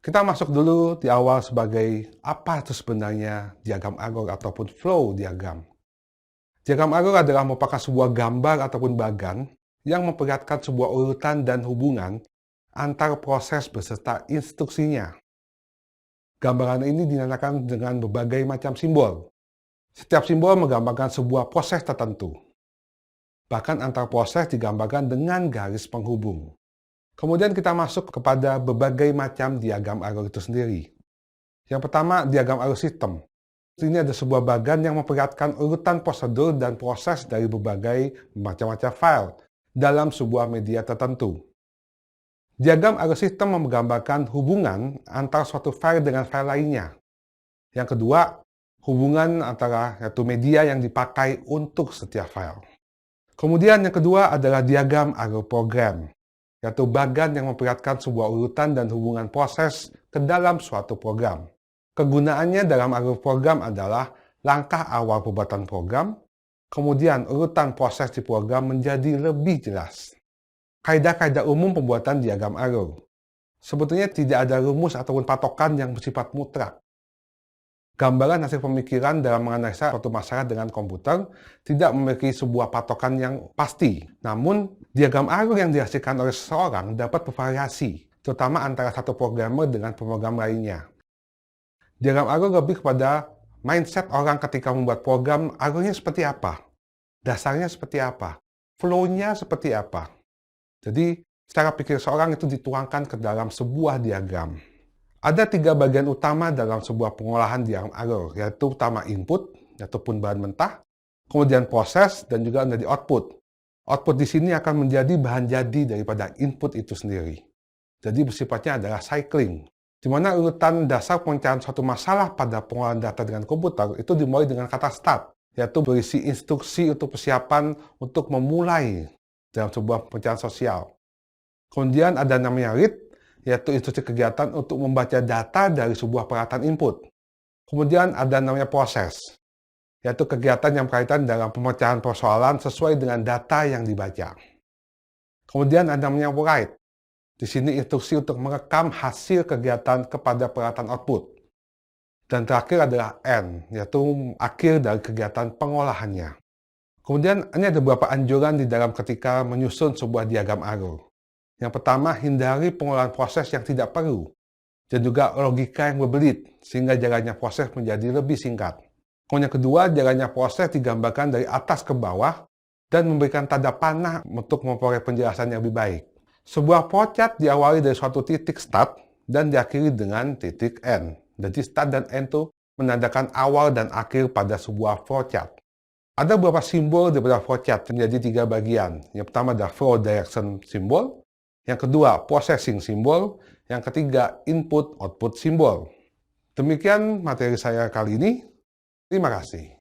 Kita masuk dulu di awal sebagai apa itu sebenarnya diagram Arrow ataupun flow diagram. Diagram Arrow adalah merupakan sebuah gambar ataupun bagan yang memperlihatkan sebuah urutan dan hubungan antar proses beserta instruksinya. Gambaran ini dinamakan dengan berbagai macam simbol. Setiap simbol menggambarkan sebuah proses tertentu. Bahkan antar proses digambarkan dengan garis penghubung. Kemudian kita masuk kepada berbagai macam diagram Arrow itu sendiri. Yang pertama, diagram Arrow System. Ini ada sebuah bagan yang memperlihatkan urutan prosedur dan proses dari berbagai macam-macam file dalam sebuah media tertentu. Diagram Arrow System menggambarkan hubungan antara suatu file dengan file lainnya. Yang kedua, hubungan antara yaitu media yang dipakai untuk setiap file. Kemudian yang kedua adalah diagram Arrow Program, yaitu bagan yang memperlihatkan sebuah urutan dan hubungan proses ke dalam suatu program. Kegunaannya dalam Arrow Program adalah langkah awal pembuatan program, kemudian urutan proses di program menjadi lebih jelas. Kaidah-kaidah umum pembuatan diagram Arrow. Sebetulnya tidak ada rumus ataupun patokan yang bersifat mutlak. Gambaran hasil pemikiran dalam menganalisa suatu masalah dengan komputer tidak memiliki sebuah patokan yang pasti. Namun, diagram Arrow yang dihasilkan oleh seseorang dapat bervariasi, terutama antara satu programmer dengan program lainnya. Diagram Arrow lebih kepada mindset orang ketika membuat program. Arrow-nya seperti apa? Dasarnya seperti apa? Flow-nya seperti apa? Jadi, secara pikir seorang itu dituangkan ke dalam sebuah diagram. Ada 3 bagian utama dalam sebuah pengolahan diagram Arrow, yaitu utama input, ataupun bahan mentah, kemudian proses, dan juga menjadi output. Output di sini akan menjadi bahan jadi daripada input itu sendiri. Jadi bersifatnya adalah cycling, di mana urutan dasar pemecahan suatu masalah pada pengolahan data dengan komputer itu dimulai dengan kata start, yaitu berisi instruksi untuk persiapan untuk memulai dalam sebuah pemecahan sosial. Kemudian ada namanya read, yaitu instruksi kegiatan untuk membaca data dari sebuah peralatan input. Kemudian ada namanya proses, yaitu kegiatan yang berkaitan dalam pemecahan persoalan sesuai dengan data yang dibaca. Kemudian ada namanya write. Di sini instruksi untuk merekam hasil kegiatan kepada peralatan output. Dan terakhir adalah end, yaitu akhir dari kegiatan pengolahannya. Kemudian ini ada beberapa anjuran di dalam ketika menyusun sebuah diagram Arrow. Yang pertama, hindari pengolahan proses yang tidak perlu, dan juga logika yang berbelit, sehingga jalannya proses menjadi lebih singkat. Kemudian yang kedua, jalannya proses digambarkan dari atas ke bawah, dan memberikan tanda panah untuk memperoleh penjelasan yang lebih baik. Sebuah flowchart diawali dari suatu titik start, dan diakhiri dengan titik end. Jadi start dan end itu menandakan awal dan akhir pada sebuah flowchart. Ada beberapa simbol daripada flowchart menjadi 3 bagian. Yang pertama adalah flow direction symbol, yang kedua, processing simbol. Yang ketiga, input-output simbol. Demikian materi saya kali ini. Terima kasih.